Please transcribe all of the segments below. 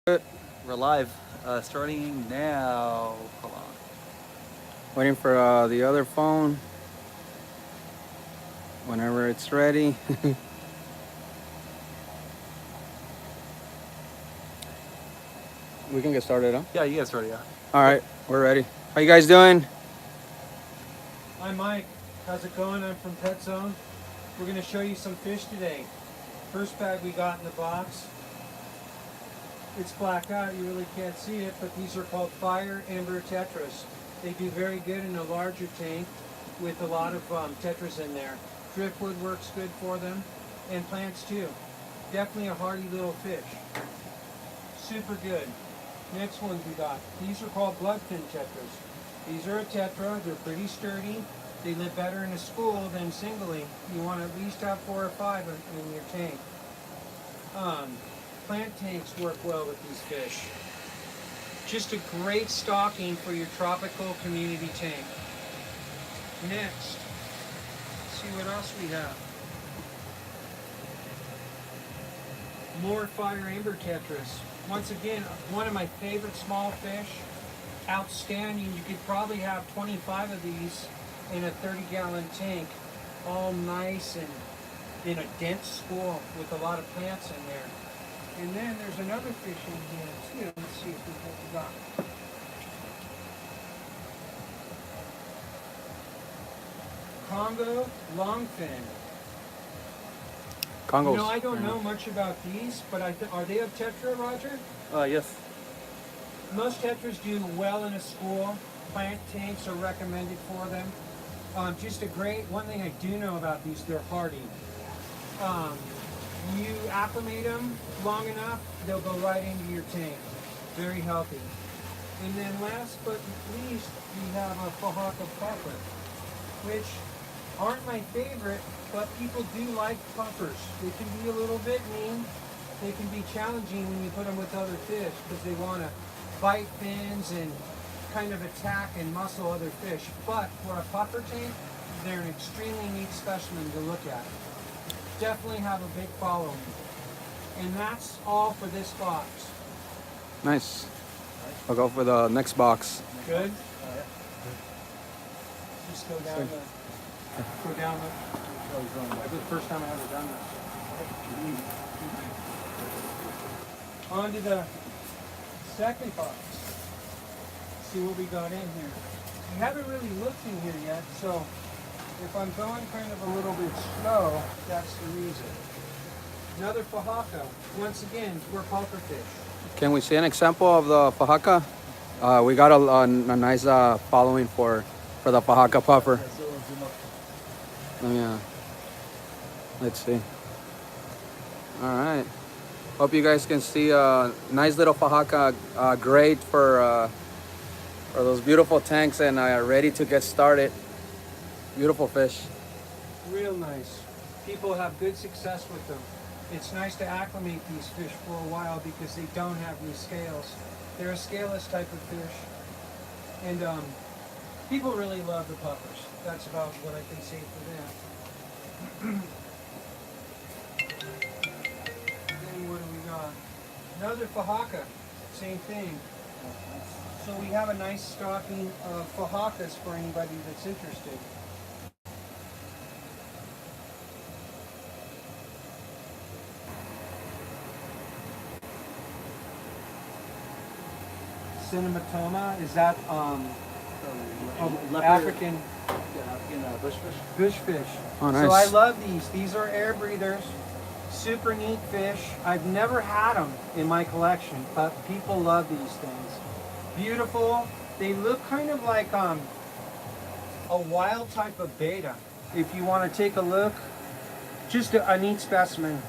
We're live, starting now. Hold on. Waiting for the other phone. Whenever it's ready. We can get started, huh? Yeah, you guys ready? Yeah. All right, we're ready. How you guys doing? Hi Mike, how's it going? I'm from Pet Zone. We're going to show you some fish today. First bag we got in the box. It's black out, you really can't see it, but these are called Fire Ember Tetras. They do very good in a larger tank with a lot of tetras in there. Driftwood works good for them, and plants too. Definitely a hardy little fish. Super good. Next ones we got. These are called Bloodfin Tetras. These are a tetra, they're pretty sturdy. They live better in a school than singly. You want to at least have 4 or 5 in your tank. Plant tanks work well with these fish. Just a great stocking for your tropical community tank. Next, let's see what else we have. More Fire Ember Tetras. Once again, one of my favorite small fish. Outstanding. You could probably have 25 of these in a 30-gallon tank, all nice and in a dense school with a lot of plants in there. And then there's another fish in here too. Let's see if we got. Congo longfin. Congos. You know, I don't know much about these, but are they a tetra, Roger? Yes. Most tetras do well in a school. Plant tanks are recommended for them. Just a great, one thing I do know about these, they're hardy. You acclimate them long enough, they'll go right into your tank. Very healthy. And then last but not least, we have a Fahaka puffer, which aren't my favorite, but people do like puffers. They can be a little bit mean. They can be challenging when you put them with other fish because they want to bite fins and kind of attack and muscle other fish. But for a puffer tank, they're an extremely neat specimen to look at. Definitely have a big following. And that's all for this box. Nice. I'll go for the next box. Good? Just go down the, that's the first time I ever done this. On to the second box. See what we got in here. We haven't really looked in here yet, so if I'm going kind of a little bit slow, that's the reason. Another Fahaka. Once again, we're pufferfish. Can we see an example of the Fahaka? We got a nice following for the Fahaka puffer. Let's see. All right. Hope you guys can see a nice little Fahaka, great for those beautiful tanks and ready to get started. Beautiful fish. Real nice. People have good success with them. It's nice to acclimate these fish for a while because they don't have any scales. They're a scaleless type of fish. And people really love the puffers. That's about what I can say for that. Then what do we got? Another Fahaka. Same thing. So we have a nice stocking of Fahakas for anybody that's interested. Cinematoma, is that African bush fish? Oh, nice. So I love these. These are air breathers. Super neat fish. I've never had them in my collection, but people love these things. Beautiful. They look kind of like a wild type of beta. If you want to take a look, just a neat specimen.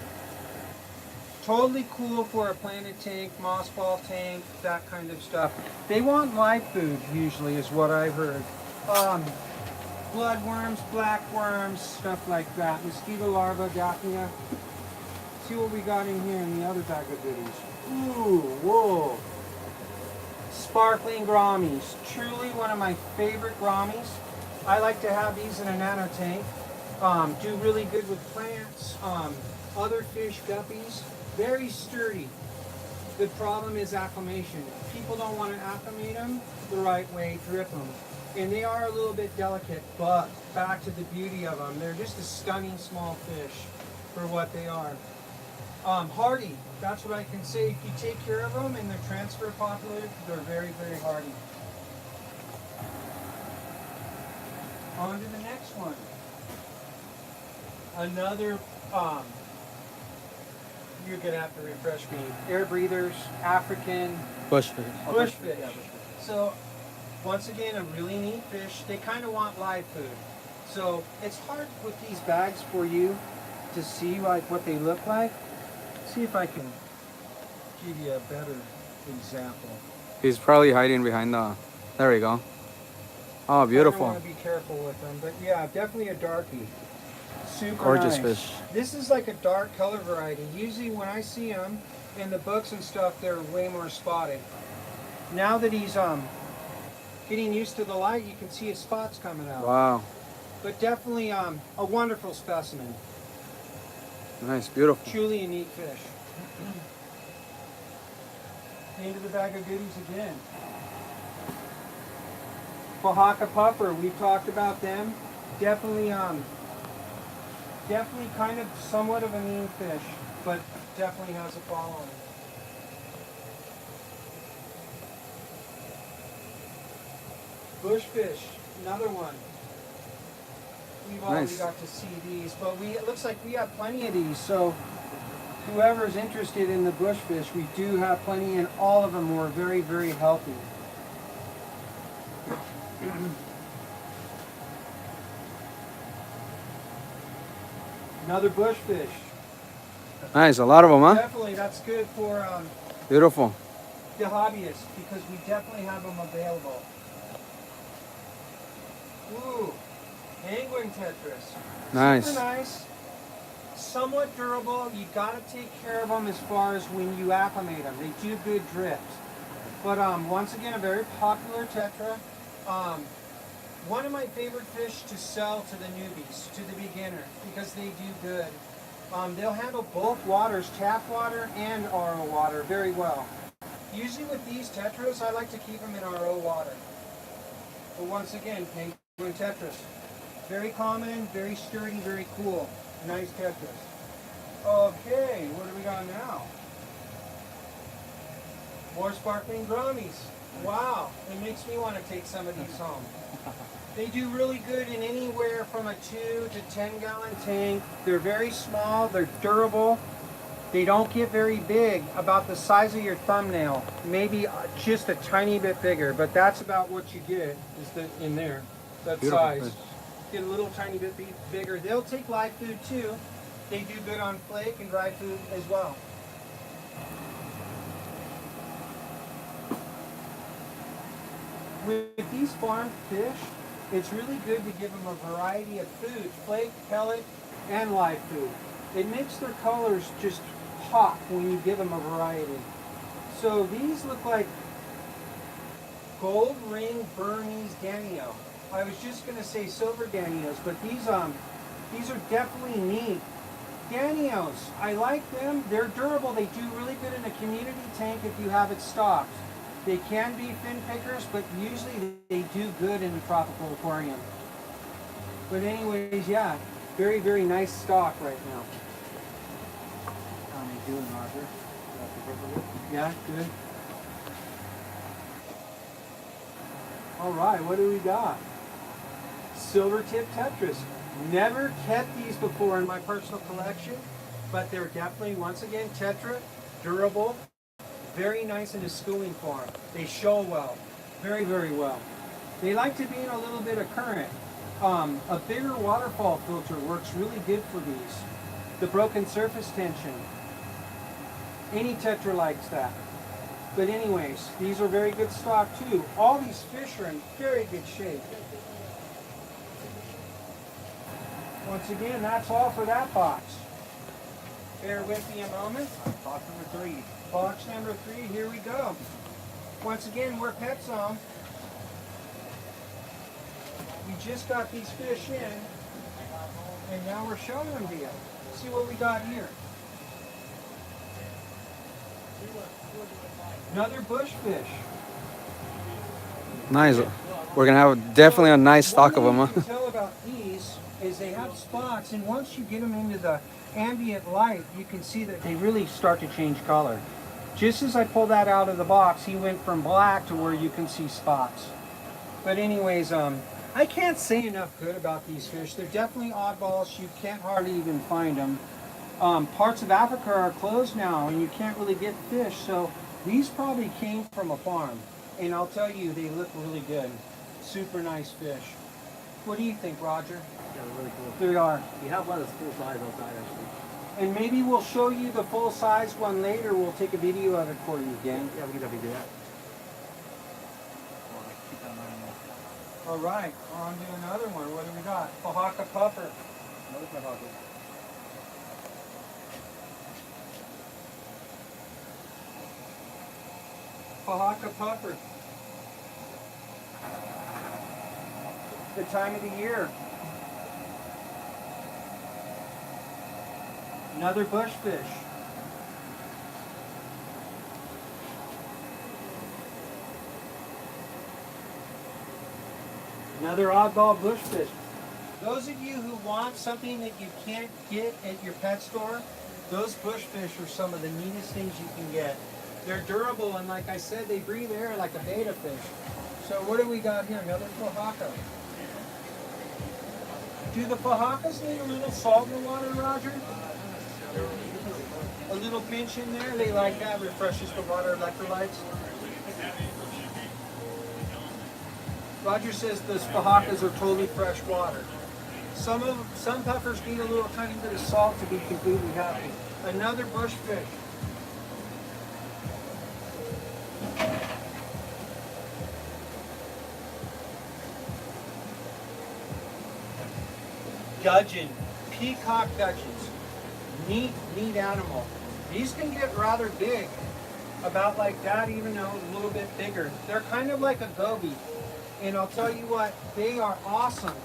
Totally cool for a planted tank, moss ball tank, that kind of stuff. They want live food usually is what I've heard. Bloodworms, blackworms, stuff like that. Mosquito larvae, Daphnia. See what we got in here in the other bag of goodies. Ooh, whoa. Sparkling Grommies. Truly one of my favorite Grommies. I like to have these in a nano tank. Do really good with plants, other fish, guppies. Very sturdy. The problem is acclimation. People don't want to acclimate them the right way, drip them. And they are a little bit delicate, but back to the beauty of them. They're just a stunning small fish for what they are. Hardy, that's what I can say. If you take care of them and they're transfer populated, they're very, very hardy. On to the next one. Another, you're gonna have to refresh me. Air breathers, African, Bushfish. bushfish. So, once again, a really neat fish. They kind of want live food. So, it's hard to put these bags for you to see like what they look like. See if I can give you a better example. He's probably hiding behind the. There we go. Oh, I beautiful. want to be careful with them, but yeah, definitely a darkie. Super Gorgeous nice. fish. This is like a dark color variety. Usually when I see them in the books and stuff, they're way more spotted. Now that he's getting used to the light, you can see his spots coming out. Wow. But definitely a wonderful specimen. Nice, beautiful. Truly a neat fish. Into the bag of goodies again. Oaxaca puffer, we've talked about them. Definitely definitely kind of somewhat of a mean fish, but definitely has a following. Bushfish, another one. We've already Nice. got to see these, but it looks like we have plenty of these, so whoever's interested in the bushfish, we do have plenty, and all of them were very, very healthy. Another bushfish. Nice, a lot of them, huh? Definitely, that's good for Beautiful. the hobbyists because we definitely have them available. Ooh, angling tetras. Nice. Super nice. Somewhat durable. You gotta take care of them as far as when you acclimate them. They do good drift. But once again, a very popular tetra. One of my favorite fish to sell to the newbies, to the beginner, because they do good. They'll handle both waters, tap water and RO water, very well. Usually with these tetras, I like to keep them in RO water. But once again, penguin tetras. Very common, very sturdy, very cool. Nice tetras. Okay, what do we got now? More sparkling grommies. Wow, it makes me want to take some of these home. They do really good in anywhere from a 2 to 10 gallon tank. They're very small, they're durable. They don't get very big, about the size of your thumbnail. Maybe just a tiny bit bigger, but that's about what you get is in there, that Beautiful size. fish. Get a little tiny bit bigger. They'll take live food too. They do good on flake and dry food as well. With these farm fish, it's really good to give them a variety of food, flake, pellet, and live food. It makes their colors just pop when you give them a variety. So these look like gold ring Burmese Danio. I was just gonna say silver Danios, but these are definitely neat. Danios, I like them. They're durable. They do really good in a community tank if you have it stocked. They can be fin pickers, but usually they do good in a tropical aquarium. But anyways, yeah, very, very nice stock right now. How are you doing, Roger? Yeah, good. All right, what do we got? Silver tip tetras. Never kept these before in my personal collection, but they're definitely, once again, tetra, durable, very nice in a schooling form. They show well, very, very well. They like to be in a little bit of current. A bigger waterfall filter works really good for these. The broken surface tension. Any tetra likes that. But anyways, these are very good stock too. All these fish are in very good shape. Once again, that's all for that box. Bear with me a moment. Box number 3. Box number 3, here we go. Once again, we're Pet Zone. We just got these fish in, and now we're showing them to you. See what we got here. Another bushfish. Nice. We're gonna have definitely a nice stock of them, One huh? thing you can tell about these is they have spots, and once you get them into the ambient light, you can see that they really start to change color. Just as I pulled that out of the box, he went from black to where you can see spots. But anyways, I can't say enough good about these fish. They're definitely oddballs. You can't hardly even find them. Parts of Africa are closed now, and you can't really get fish. So these probably came from a farm. And I'll tell you, they look really good. Super nice fish. What do you think, Roger? Yeah, they're really cool. They are. We have one that's full size outside actually. And maybe we'll show you the full size one later. We'll take a video of it for you again. Yeah, we can definitely do that. Keep that in mind. All right, on to another one. What do we got? Oaxaca puffer. Another Oaxaca. Oaxaca puffer. The time of the year. Another bushfish. Another oddball bushfish. Those of you who want something that you can't get at your pet store, those bushfish are some of the neatest things you can get. They're durable, and like I said, they breathe air like a betta fish. So what do we got here? Another Oaxaca. Do the Oaxacas need a little salt in the water, Roger? A little pinch in there? They like that, refreshes the water, electrolytes. Roger says the Oaxacas are totally fresh water. Some puffers need a little tiny bit of salt to be completely happy. Another bushfish. Gudgeon, peacock gudgeons. Neat animal. These can get rather big, about like that, even though a little bit bigger. They're kind of like a goby. And I'll tell you what, they are awesome.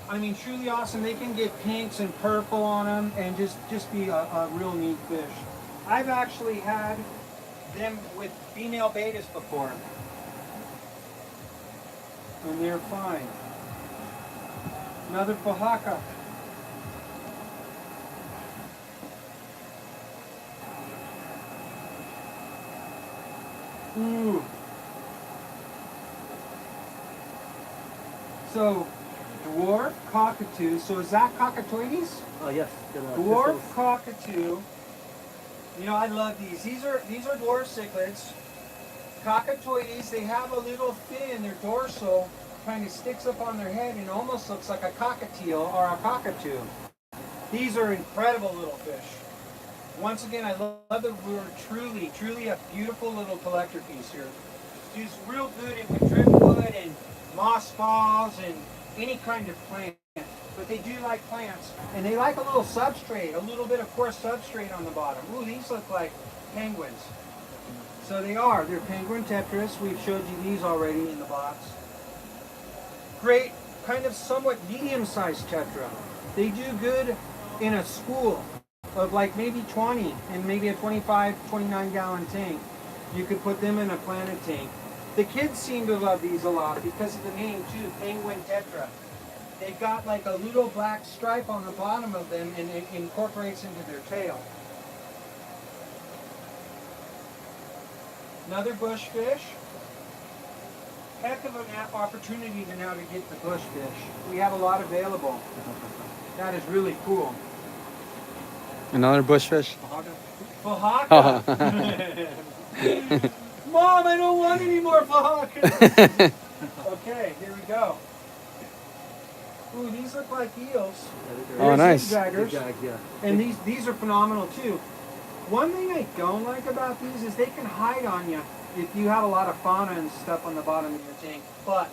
I mean, truly awesome. They can get pinks and purple on them and just be a real neat fish. I've actually had them with female betas before. And they're fine. Another Oaxaca. Ooh. So, dwarf cockatoo. So is that cockatoides? Oh yes. Good, Dwarf crystals. cockatoo. You know, I love these. These are dwarf cichlids. Cockatoides, they have a little fin, their dorsal kind of sticks up on their head and almost looks like a cockatiel or a cockatoo. These are incredible little fish. Once again, I love that we're truly a beautiful little collector piece here. It's real good in driftwood and moss balls and any kind of plant. But they do like plants. And they like a little substrate, a little bit of coarse substrate on the bottom. Ooh, these look like penguins. So they are. They're penguin tetras. We've showed you these already in the box. Great, kind of somewhat medium-sized tetra. They do good in a school of like maybe 20 and maybe a 25, 29 gallon tank. You could put them in a planted tank. The kids seem to love these a lot because of the name too, penguin tetra. They've got like a little black stripe on the bottom of them and it incorporates into their tail. Another bushfish. Heck of an opportunity to now to get the bushfish. We have a lot available. That is really cool. Another bushfish. Oaxaca. Mom, I don't want any more Oaxacas. Okay, here we go. Ooh, these look like eels. Oh, They're nice. zigzaggers. Zigzag, yeah. And these are phenomenal too. One thing I don't like about these is they can hide on you if you have a lot of fauna and stuff on the bottom of your tank. But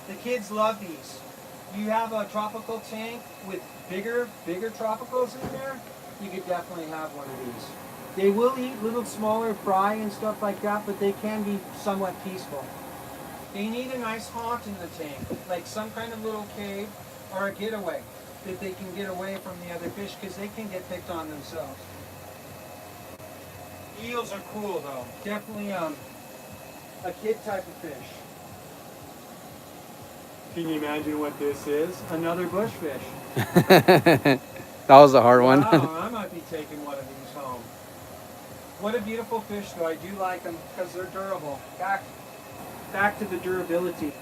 the kids love these. You have a tropical tank with bigger tropicals in there, you could definitely have one of these. They will eat little smaller fry and stuff like that, but they can be somewhat peaceful. They need a nice haunt in the tank, like some kind of little cave or a getaway that they can get away from the other fish because they can get picked on themselves. Eels are cool though. Definitely a kid type of fish. Can you imagine what this is? Another bushfish. That was a hard one. Wow, I might be taking one of these home. What a beautiful fish though. I do like them because they're durable. Back to the durability.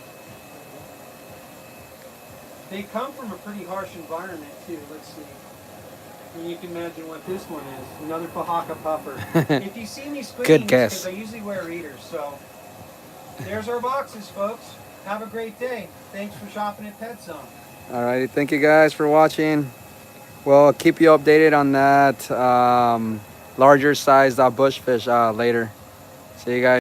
They come from a pretty harsh environment too. Let's see. And you can imagine what this one is. Another Fahaka puffer. If you see me squeezing, Good guess. because I usually wear readers. So there's our boxes, folks. Have a great day. Thanks for shopping at Pet Zone. Alrighty, thank you guys for watching. We'll keep you updated on that larger size bushfish later. See you guys.